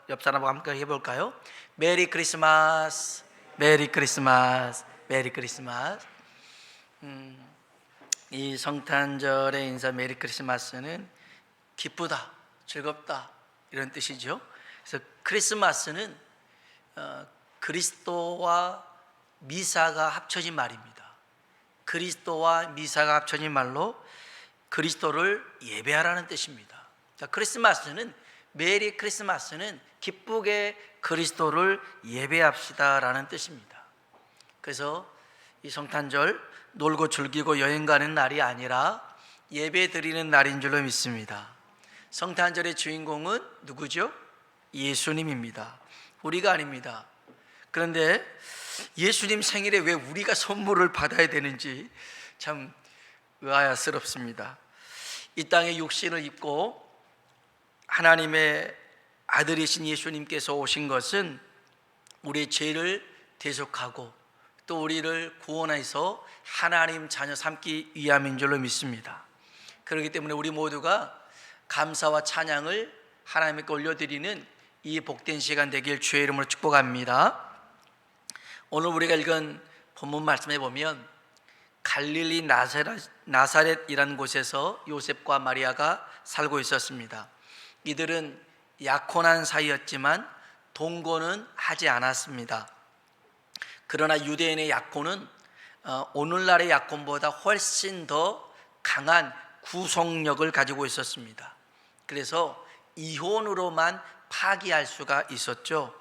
옆 사람하고 함께 해볼까요? 메리 크리스마스, 메리 크리스마스, 메리 크리스마스. 이 성탄절의 인사 메리 크리스마스는 기쁘다, 즐겁다 이런 뜻이죠. 그래서 크리스마스는 그리스도와 미사가 합쳐진 말입니다. 그리스도와 미사가 합쳐진 말로 그리스도를 예배하라는 뜻입니다. 자, 크리스마스는 메리 크리스마스는 기쁘게 그리스도를 예배합시다라는 뜻입니다. 그래서 이 성탄절 놀고 즐기고 여행 가는 날이 아니라 예배 드리는 날인 줄로 믿습니다. 성탄절의 주인공은 누구죠? 예수님입니다. 우리가 아닙니다. 그런데 예수님 생일에 왜 우리가 선물을 받아야 되는지 참 의아스럽습니다. 이 땅에 육신을 입고 하나님의 아들이신 예수님께서 오신 것은 우리의 죄를 대속하고 또 우리를 구원해서 하나님 자녀 삼기 위함인 줄로 믿습니다. 그렇기 때문에 우리 모두가 감사와 찬양을 하나님께 올려드리는 이 복된 시간 되길 주의 이름으로 축복합니다. 오늘 우리가 읽은 본문 말씀에 보면 갈릴리 나사렛이라는 곳에서 요셉과 마리아가 살고 있었습니다. 이들은 약혼한 사이였지만 동거는 하지 않았습니다. 그러나 유대인의 약혼은 오늘날의 약혼보다 훨씬 더 강한 구속력을 가지고 있었습니다. 그래서 이혼으로만 파기할 수가 있었죠.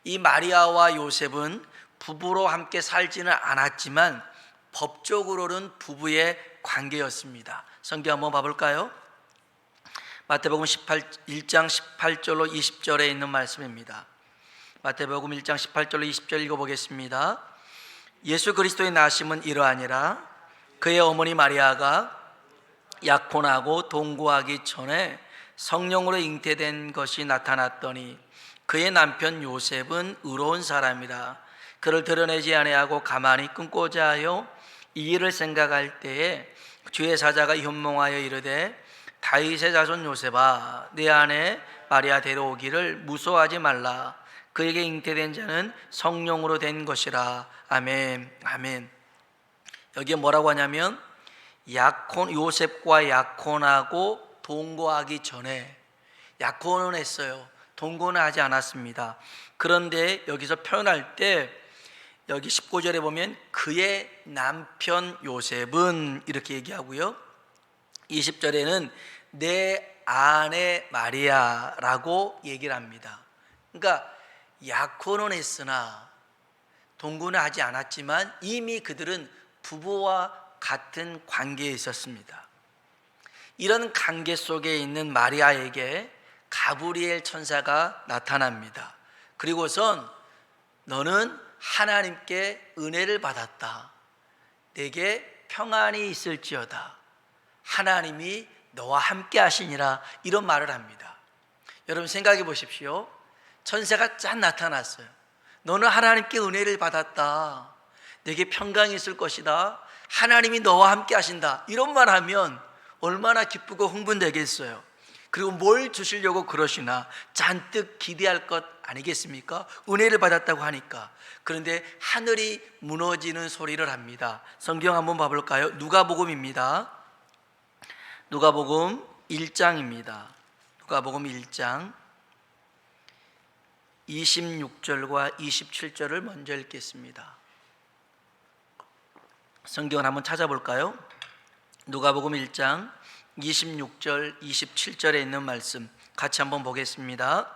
이 마리아와 요셉은 부부로 함께 살지는 않았지만 법적으로는 부부의 관계였습니다. 성경 한번 봐볼까요? 마태복음 1장 18절로 20절에 있는 말씀입니다. 마태복음 1장 18절로 20절 읽어보겠습니다. 예수 그리스도의 나심은 이러하니라. 그의 어머니 마리아가 약혼하고 동거하기 전에 성령으로 잉태된 것이 나타났더니 그의 남편 요셉은 의로운 사람이라. 그를 드러내지 아니하고 가만히 끊고자 하여 이 일을 생각할 때에 주의 사자가 현몽하여 이르되 다윗의 자손 요셉아, 내 아내 마리아 데려오기를 무서워하지 말라. 그에게 잉태된 자는 성령으로 된 것이라. 아멘, 아멘. 여기에 뭐라고 하냐면 요셉과 약혼하고 동거하기 전에 약혼은 했어요. 동거는 하지 않았습니다. 그런데 여기서 표현할 때 여기 19절에 보면 그의 남편 요셉은 이렇게 얘기하고요, 20절에는 내 아내 마리아라고 얘기를 합니다. 그러니까 약혼은 했으나 동거는 하지 않았지만 이미 그들은 부부와 같은 관계에 있었습니다. 이런 관계 속에 있는 마리아에게 가브리엘 천사가 나타납니다. 그리고선 너는 하나님께 은혜를 받았다. 내게 평안이 있을지어다. 하나님이 너와 함께 하시니라. 이런 말을 합니다. 여러분 생각해 보십시오. 천사가 짠 나타났어요. 너는 하나님께 은혜를 받았다. 내게 평강이 있을 것이다. 하나님이 너와 함께 하신다. 이런 말 하면 얼마나 기쁘고 흥분되겠어요. 그리고 뭘 주시려고 그러시나 잔뜩 기대할 것 아니겠습니까? 은혜를 받았다고 하니까. 그런데 하늘이 무너지는 소리를 합니다. 성경 한번 봐볼까요? 누가복음입니다. 누가복음 1장입니다. 누가복음 1장 26절과 27절을 먼저 읽겠습니다. 성경을 한번 찾아볼까요? 누가복음 1장 26절 27절에 있는 말씀 같이 한번 보겠습니다.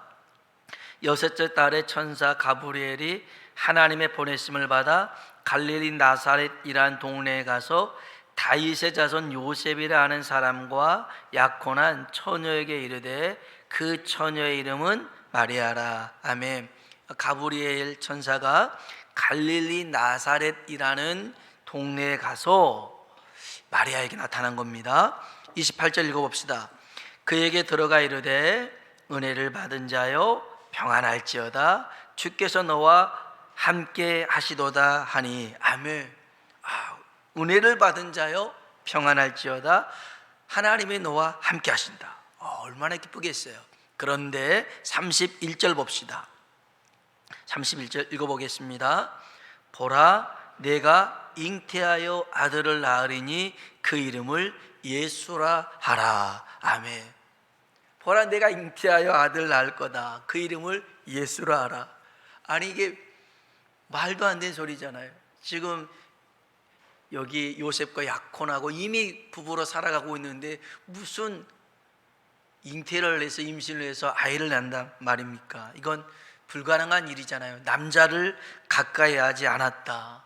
여섯째 달에 천사 가브리엘이 하나님의 보내심을 받아 갈릴리 나사렛이란 동네에 가서 다윗의 자손 요셉이라 하는 사람과 약혼한 처녀에게 이르되 그 처녀의 이름은 마리아라. 아멘. 가브리엘 천사가 갈릴리 나사렛이라는 동네에 가서 마리아에게 나타난 겁니다. 28절 읽어봅시다. 그에게 들어가 이르되 은혜를 받은 자여 평안할지어다. 주께서 너와 함께 하시도다 하니. 아멘. 은혜를 받은 자여 평안할지어다. 하나님이 너와 함께 하신다. 얼마나 기쁘겠어요. 그런데 31절 봅시다. 31절 읽어보겠습니다. 보라, 내가 잉태하여 아들을 낳으리니 그 이름을 예수라 하라. 아멘. 보라, 내가 잉태하여 아들을 낳을 거다. 그 이름을 예수라 하라. 아니, 이게 말도 안 되는 소리잖아요. 지금 여기 요셉과 약혼하고 이미 부부로 살아가고 있는데 무슨 잉태를 해서 임신을 해서 아이를 낳는단 말입니까? 이건 불가능한 일이잖아요. 남자를 가까이 하지 않았다.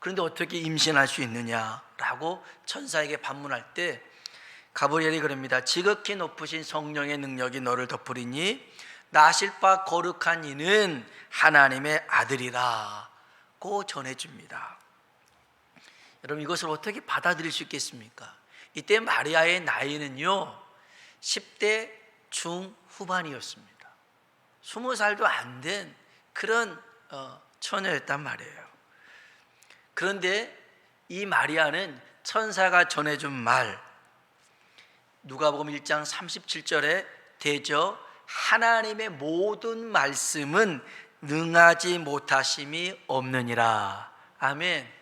그런데 어떻게 임신할 수 있느냐라고 천사에게 반문할 때 가브리엘이 그럽니다. 지극히 높으신 성령의 능력이 너를 덮으리니 나실 바 거룩한 이는 하나님의 아들이라고 전해줍니다. 여러분, 이것을 어떻게 받아들일 수 있겠습니까? 이때 마리아의 나이는요 10대 중후반이었습니다. 20살도 안 된 그런 처녀였단 말이에요. 그런데 이 마리아는 천사가 전해준 말, 누가복음 1장 37절에 대저 하나님의 모든 말씀은 능하지 못하심이 없느니라. 아멘.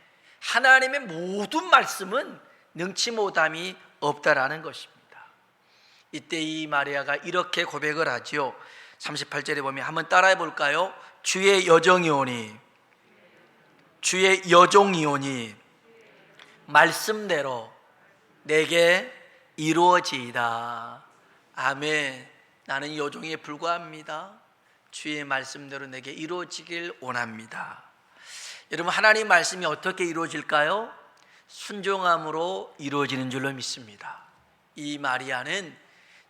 하나님의 모든 말씀은 능치 못함이 없다라는 것입니다. 이때 이 마리아가 이렇게 고백을 하죠. 38절에 보면 한번 따라해 볼까요? 주의 여종이오니, 주의 여종이오니 말씀대로 내게 이루어지이다. 아멘. 나는 여종에 불과합니다. 주의 말씀대로 내게 이루어지길 원합니다. 여러분, 하나님 말씀이 어떻게 이루어질까요? 순종함으로 이루어지는 줄로 믿습니다. 이 마리아는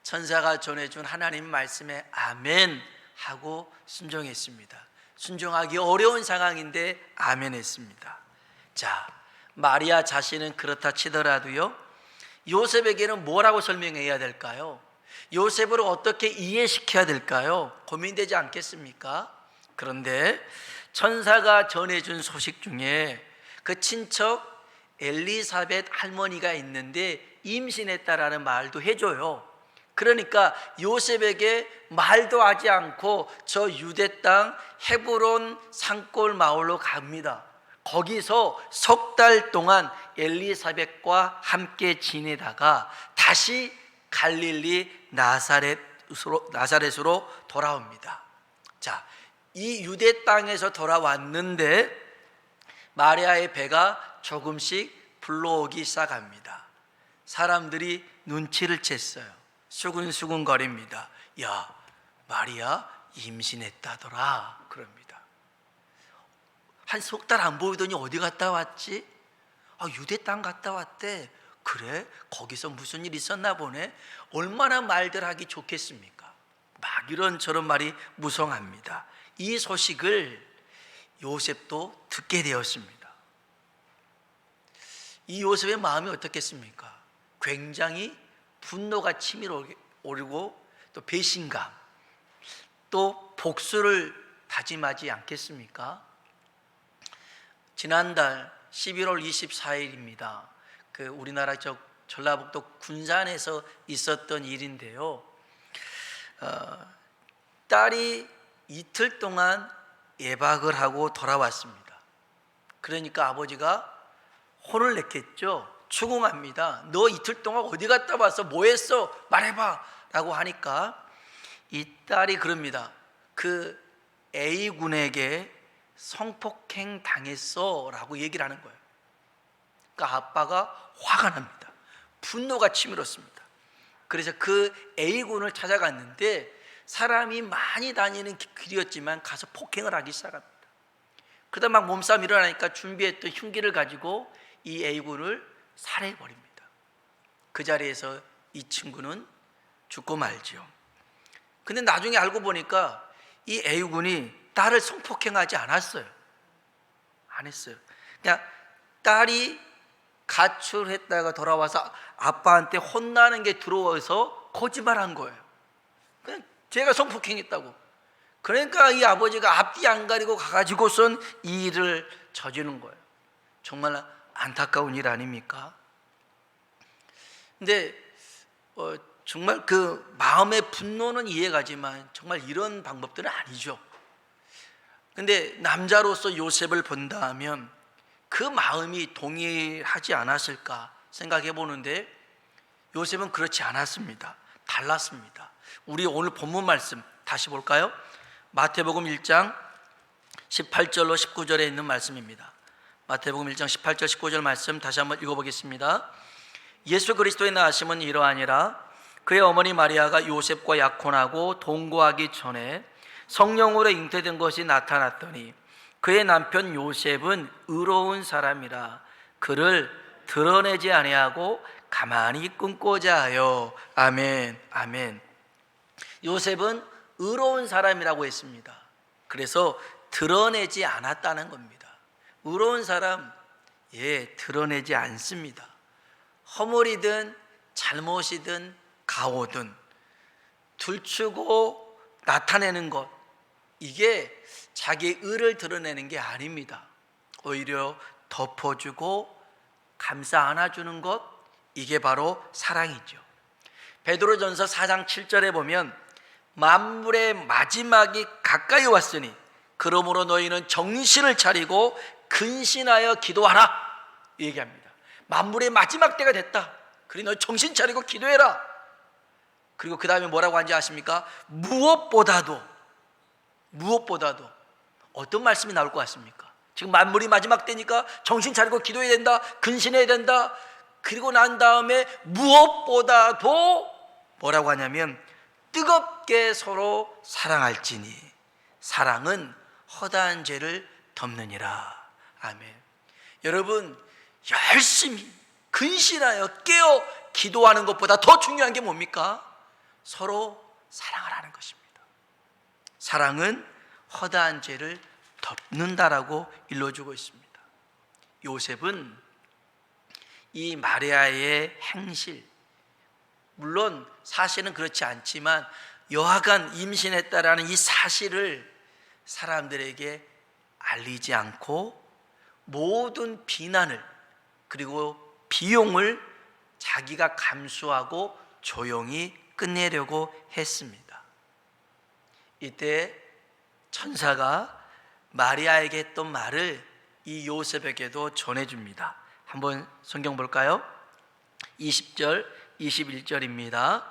천사가 전해준 하나님 말씀에 아멘 하고 순종했습니다. 순종하기 어려운 상황인데 아멘 했습니다. 자, 마리아 자신은 그렇다 치더라도요, 요셉에게는 뭐라고 설명해야 될까요? 요셉을 어떻게 이해시켜야 될까요? 고민되지 않겠습니까? 그런데 천사가 전해준 소식 중에 그 친척 엘리사벳 할머니가 있는데 임신했다라는 말도 해줘요. 그러니까 요셉에게 말도 하지 않고 저 유대 땅 헤브론 산골 마을로 갑니다. 거기서 석 달 동안 엘리사벳과 함께 지내다가 다시 갈릴리 나사렛으로 돌아옵니다. 자, 이 유대 땅에서 돌아왔는데 마리아의 배가 조금씩 불러오기 시작합니다. 사람들이 눈치를 챘어요. 수근수근 거립니다. 야, 마리아 임신했다더라 그럽니다. 한 석 달 안 보이더니 어디 갔다 왔지? 유대 땅 갔다 왔대. 그래? 거기서 무슨 일 있었나 보네. 얼마나 말들 하기 좋겠습니까? 막 이런저런 말이 무성합니다. 이 소식을 요셉도 듣게 되었습니다. 이 요셉의 마음이 어떻겠습니까? 굉장히 분노가 치밀어 오르고 또 배신감, 또 복수를 다짐하지 않겠습니까? 지난달 11월 24일입니다. 그 우리나라 전라북도 군산에서 있었던 일인데요. 딸이 이틀 동안 예박을 하고 돌아왔습니다. 그러니까 아버지가 혼을 냈겠죠. 추궁합니다. 너 이틀 동안 어디 갔다 왔어? 뭐 했어? 말해봐 라고 하니까 이 딸이 그럽니다. 그 A군에게 성폭행 당했어 라고 얘기를 하는 거예요. 그러니까 아빠가 화가 납니다. 분노가 치밀었습니다. 그래서 그 A군을 찾아갔는데 사람이 많이 다니는 길이었지만 가서 폭행을 하기 시작합니다. 그러다 막 몸싸움이 일어나니까 준비했던 흉기를 가지고 이 A군을 살해해버립니다. 그 자리에서 이 친구는 죽고 말죠. 근데 나중에 알고 보니까 이 A군이 딸을 성폭행하지 않았어요. 안 했어요. 그냥 딸이 가출했다가 돌아와서 아빠한테 혼나는 게 들어와서 거짓말한 거예요. 그냥 제가 성폭행했다고. 그러니까 이 아버지가 앞뒤 안 가리고 가가지고선 이 일을 저지른 거예요. 정말 안타까운 일 아닙니까? 근데 정말 그 마음의 분노는 이해가지만 정말 이런 방법들은 아니죠. 근데 남자로서 요셉을 본다 하면 그 마음이 동일하지 않았을까 생각해 보는데 요셉은 그렇지 않았습니다. 달랐습니다. 우리 오늘 본문 말씀 다시 볼까요? 마태복음 1장 18절로 19절에 있는 말씀입니다. 마태복음 1장 18절 19절 말씀 다시 한번 읽어보겠습니다. 예수 그리스도의 나심은 이러하니라. 그의 어머니 마리아가 요셉과 약혼하고 동거하기 전에 성령으로 잉태된 것이 나타났더니 그의 남편 요셉은 의로운 사람이라 그를 드러내지 아니하고 가만히 끊고자 하여. 아멘, 아멘. 요셉은 의로운 사람이라고 했습니다. 그래서 드러내지 않았다는 겁니다. 의로운 사람, 드러내지 않습니다. 허물이든 잘못이든 가오든 들추고 나타내는 것, 이게 자기 의를 드러내는 게 아닙니다. 오히려 덮어주고 감싸 안아주는 것, 이게 바로 사랑이죠. 베드로전서 4장 7절에 보면 만물의 마지막이 가까이 왔으니 그러므로 너희는 정신을 차리고 근신하여 기도하라 얘기합니다. 만물의 마지막 때가 됐다. 그러니 너희 정신 차리고 기도해라. 그리고 그 다음에 뭐라고 하는지 아십니까? 무엇보다도 어떤 말씀이 나올 것 같습니까? 지금 만물이 마지막 때니까 정신 차리고 기도해야 된다, 근신해야 된다. 그리고 난 다음에 무엇보다도 뭐라고 하냐면 뜨겁게 서로 사랑할지니 사랑은 허다한 죄를 덮느니라. 아멘. 여러분, 열심히 근신하여 깨어 기도하는 것보다 더 중요한 게 뭡니까? 서로 사랑을 하는 것입니다. 사랑은 허다한 죄를 덮는다라고 일러주고 있습니다. 요셉은 이 마리아의 행실, 물론 사실은 그렇지 않지만 여하간 임신했다라는 이 사실을 사람들에게 알리지 않고 모든 비난을 그리고 비용을 자기가 감수하고 조용히 끝내려고 했습니다. 이때 천사가 마리아에게 했던 말을 이 요셉에게도 전해줍니다. 한번 성경 볼까요? 20절 21절입니다.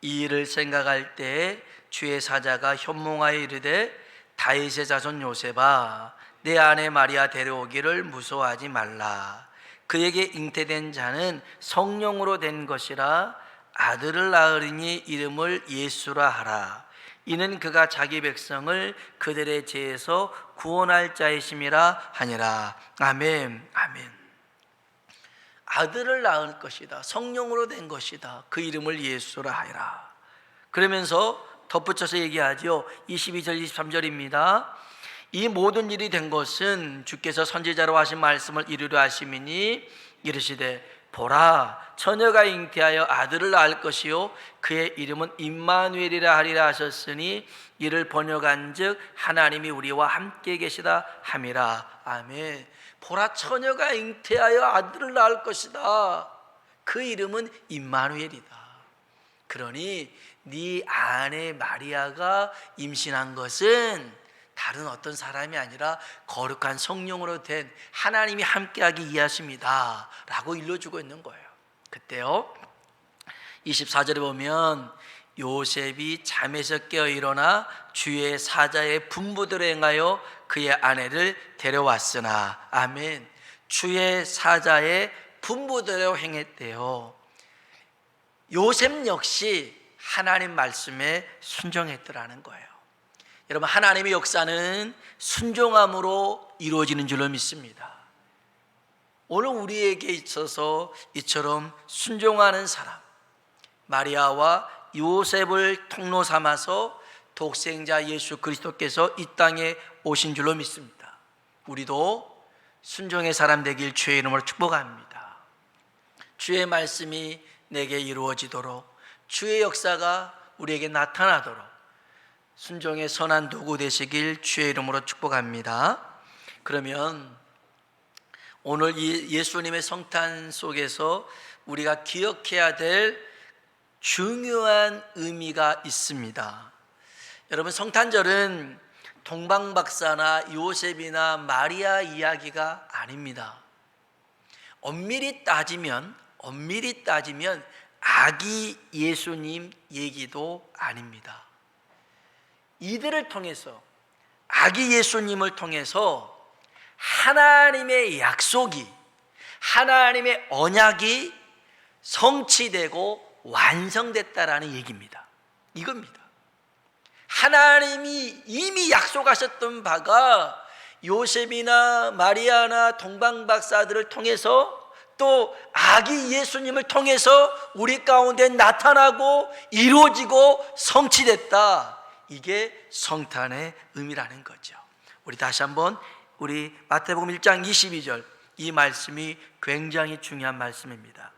이 일을 생각할 때 주의 사자가 현몽하여 이르되 다윗의 자손 요셉아 내 아내 마리아 데려오기를 무서워하지 말라. 그에게 잉태된 자는 성령으로 된 것이라 아들을 낳으리니 이름을 예수라 하라. 이는 그가 자기 백성을 그들의 죄에서 구원할 자이심이라 하니라. 아멘, 아멘. 아들을 낳을 것이다. 성령으로 된 것이다. 그 이름을 예수라 하리라. 그러면서 덧붙여서 얘기하죠. 22절 23절입니다. 이 모든 일이 된 것은 주께서 선지자로 하신 말씀을 이루려 하심이니 이르시되 보라 처녀가 잉태하여 아들을 낳을 것이요 그의 이름은 임마누엘이라 하리라 하셨으니 이를 번역한즉 하나님이 우리와 함께 계시다 함이라. 아멘. 보라 처녀가 잉태하여 아들을 낳을 것이다. 그 이름은 임마누엘이다. 그러니 네 아내 마리아가 임신한 것은 다른 어떤 사람이 아니라 거룩한 성령으로 된 하나님이 함께하기 위하십니다 라고 일러주고 있는 거예요. 그때요 24절에 보면 요셉이 잠에서 깨어 일어나 주의 사자의 분부대로 행하여 그의 아내를 데려왔으나. 아멘. 주의 사자의 분부대로 행했대요. 요셉 역시 하나님 말씀에 순종했더라는 거예요. 여러분, 하나님의 역사는 순종함으로 이루어지는 줄로 믿습니다. 오늘 우리에게 있어서 이처럼 순종하는 사람, 마리아와 요셉을 통로 삼아서 독생자 예수 그리스도께서 이 땅에 오신 줄로 믿습니다. 우리도 순종의 사람 되길 주의 이름으로 축복합니다. 주의 말씀이 내게 이루어지도록, 주의 역사가 우리에게 나타나도록 순종의 선한 도구 되시길 주의 이름으로 축복합니다. 그러면 오늘 이 예수님의 성탄 속에서 우리가 기억해야 될 중요한 의미가 있습니다. 여러분, 성탄절은 동방박사나 요셉이나 마리아 이야기가 아닙니다. 엄밀히 따지면 아기 예수님 얘기도 아닙니다. 이들을 통해서, 아기 예수님을 통해서 하나님의 약속이, 하나님의 언약이 성취되고 완성됐다라는 얘기입니다. 이겁니다. 하나님이 이미 약속하셨던 바가 요셉이나 마리아나 동방박사들을 통해서, 또 아기 예수님을 통해서 우리 가운데 나타나고 이루어지고 성취됐다. 이게 성탄의 의미라는 거죠. 우리 다시 한번 우리 마태복음 1장 22절, 이 말씀이 굉장히 중요한 말씀입니다.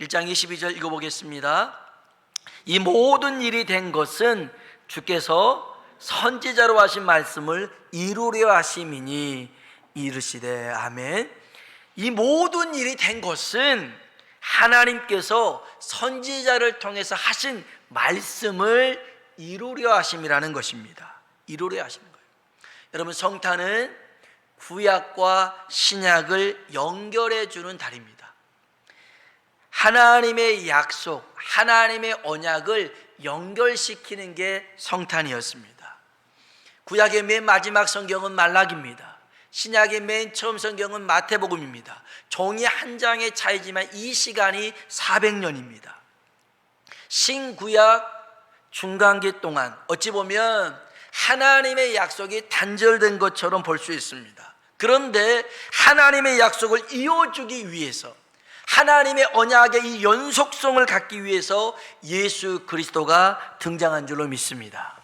1장 22절 읽어보겠습니다. 이 모든 일이 된 것은 주께서 선지자로 하신 말씀을 이루려 하심이니 이르시되 아멘. 이 모든 일이 된 것은 하나님께서 선지자를 통해서 하신 말씀을 이루려 하심이라는 것입니다. 이루려 하시는 거예요. 여러분, 성탄은 구약과 신약을 연결해 주는 달입니다. 하나님의 약속, 하나님의 언약을 연결시키는 게 성탄이었습니다. 구약의 맨 마지막 성경은 말라기입니다. 신약의 맨 처음 성경은 마태복음입니다. 종이 한 장의 차이지만 이 시간이 400년입니다. 신구약 중간기 동안 어찌 보면 하나님의 약속이 단절된 것처럼 볼 수 있습니다. 그런데 하나님의 약속을 이어주기 위해서, 하나님의 언약의 이 연속성을 갖기 위해서 예수 그리스도가 등장한 줄로 믿습니다.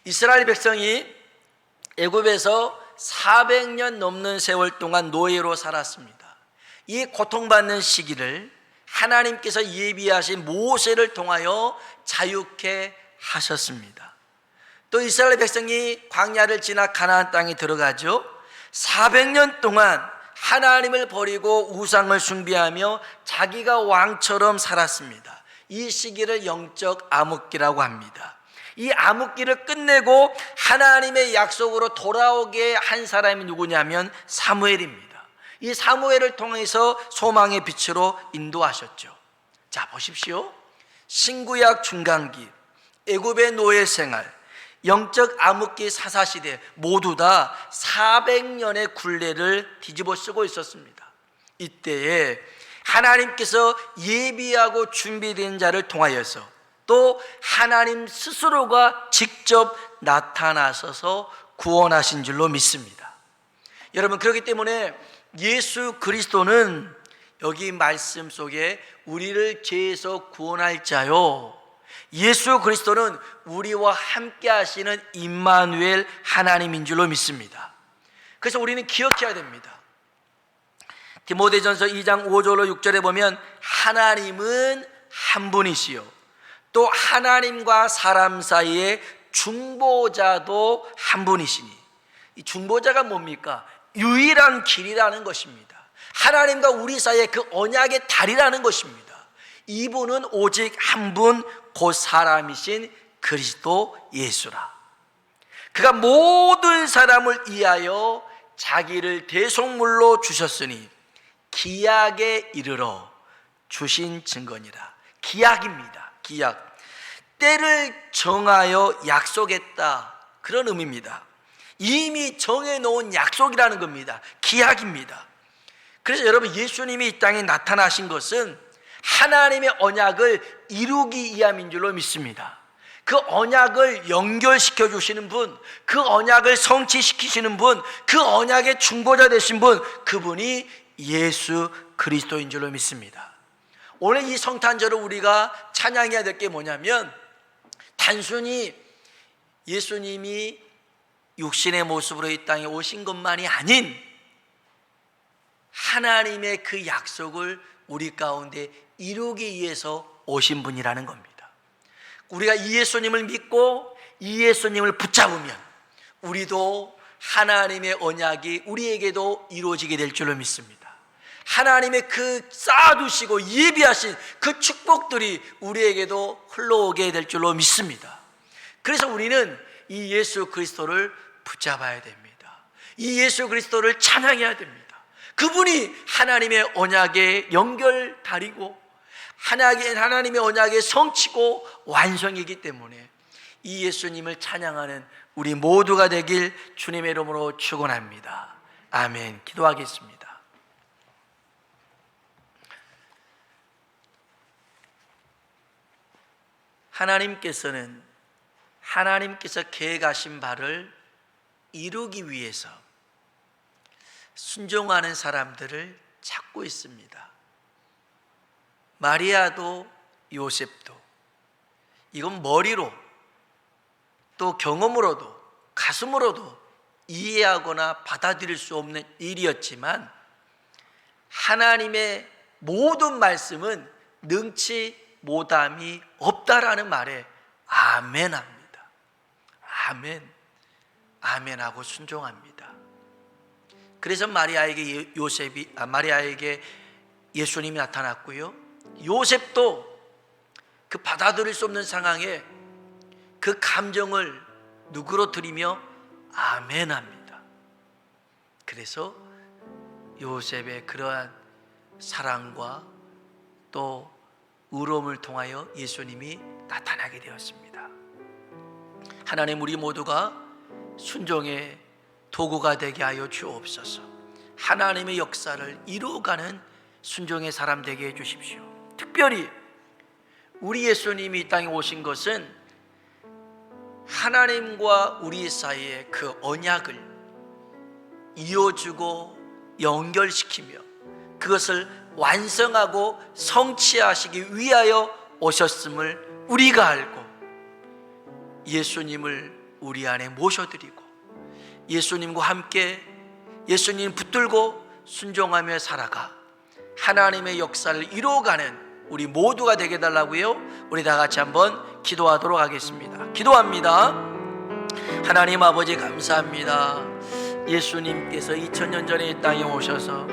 이스라엘 백성이 애굽에서 400년 넘는 세월 동안 노예로 살았습니다. 이 고통받는 시기를 하나님께서 예비하신 모세를 통하여 자유케 하셨습니다. 또 이스라엘 백성이 광야를 지나 가나안 땅에 들어가죠. 400년 동안 하나님을 버리고 우상을 숭배하며 자기가 왕처럼 살았습니다. 이 시기를 영적 암흑기라고 합니다. 이 암흑기를 끝내고 하나님의 약속으로 돌아오게 한 사람이 누구냐면 사무엘입니다. 이 사무엘을 통해서 소망의 빛으로 인도하셨죠. 자, 보십시오. 신구약 중간기, 애굽의 노예 생활, 영적 암흑기 사사시대 모두 다 400년의 굴레를 뒤집어 쓰고 있었습니다. 이때에 하나님께서 예비하고 준비된 자를 통하여서, 또 하나님 스스로가 직접 나타나셔서 구원하신 줄로 믿습니다. 여러분, 그렇기 때문에 예수 그리스도는 여기 말씀 속에 우리를 죄에서 구원할 자요, 예수 그리스도는 우리와 함께 하시는 임마누엘 하나님인 줄로 믿습니다. 그래서 우리는 기억해야 됩니다. 디모데전서 2장 5절로 6절에 보면 하나님은 한 분이시요, 또 하나님과 사람 사이에 중보자도 한 분이시니, 이 중보자가 뭡니까? 유일한 길이라는 것입니다. 하나님과 우리 사이에 그 언약의 달이라는 것입니다. 이분은 오직 한 분, 곧 사람이신 그리스도 예수라. 그가 모든 사람을 위하여 자기를 대속물로 주셨으니 기약에 이르러 주신 증거니라. 기약입니다. 기약. 때를 정하여 약속했다, 그런 의미입니다. 이미 정해놓은 약속이라는 겁니다. 기약입니다. 그래서 여러분, 예수님이 이 땅에 나타나신 것은 하나님의 언약을 이루기 위함인 줄로 믿습니다. 그 언약을 연결시켜 주시는 분, 그 언약을 성취시키시는 분, 그 언약의 중보자 되신 분, 그분이 예수 그리스도인 줄로 믿습니다. 오늘 이 성탄절을 우리가 찬양해야 될 게 뭐냐면, 단순히 예수님이 육신의 모습으로 이 땅에 오신 것만이 아닌 하나님의 그 약속을 우리 가운데 이루기 위해서 오신 분이라는 겁니다. 우리가 이 예수님을 믿고 이 예수님을 붙잡으면 우리도 하나님의 언약이 우리에게도 이루어지게 될 줄로 믿습니다. 하나님의 그 쌓아두시고 예비하신 그 축복들이 우리에게도 흘러오게 될 줄로 믿습니다. 그래서 우리는 이 예수 그리스도를 붙잡아야 됩니다. 이 예수 그리스도를 찬양해야 됩니다. 그분이 하나님의 언약의 연결다리고 하나님의 언약의 성취고 완성이기 때문에 이 예수님을 찬양하는 우리 모두가 되길 주님의 이름으로 축원합니다. 아멘. 기도하겠습니다. 하나님께서 계획하신 바를 이루기 위해서 순종하는 사람들을 찾고 있습니다. 마리아도 요셉도 이건 머리로 또 경험으로도 가슴으로도 이해하거나 받아들일 수 없는 일이었지만 하나님의 모든 말씀은 능치 못함이 없다라는 말에 아멘합니다. 아멘, 아멘하고 순종합니다. 그래서 마리아에게 예수님이 나타났고요, 요셉도 그 받아들일 수 없는 상황에 그 감정을 누구로 드리며 아멘합니다. 그래서 요셉의 그러한 사랑과 또 의로움을 통하여 예수님이 나타나게 되었습니다. 하나님, 우리 모두가 순종의 도구가 되게 하여 주옵소서. 하나님의 역사를 이루어가는 순종의 사람 되게 해주십시오. 특별히 우리 예수님이 이 땅에 오신 것은 하나님과 우리 사이의 그 언약을 이어주고 연결시키며 그것을 완성하고 성취하시기 위하여 오셨음을 우리가 알고 예수님을 우리 안에 모셔드리고 예수님과 함께 예수님 붙들고 순종하며 살아가 하나님의 역사를 이루어가는 우리 모두가 되게 달라고요. 우리 다 같이 한번 기도하도록 하겠습니다. 기도합니다. 하나님 아버지, 감사합니다. 예수님께서 2000년 전에 이 땅에 오셔서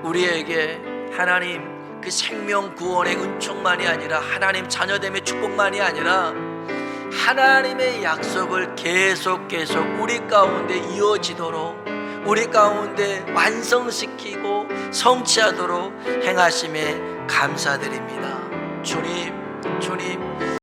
우리에게 하나님 그 생명 구원의 은총만이 아니라 하나님 자녀됨의 축복만이 아니라 하나님의 약속을 계속 우리 가운데 이어지도록 우리 가운데 완성시키고 성취하도록 행하심에 감사드립니다. 주님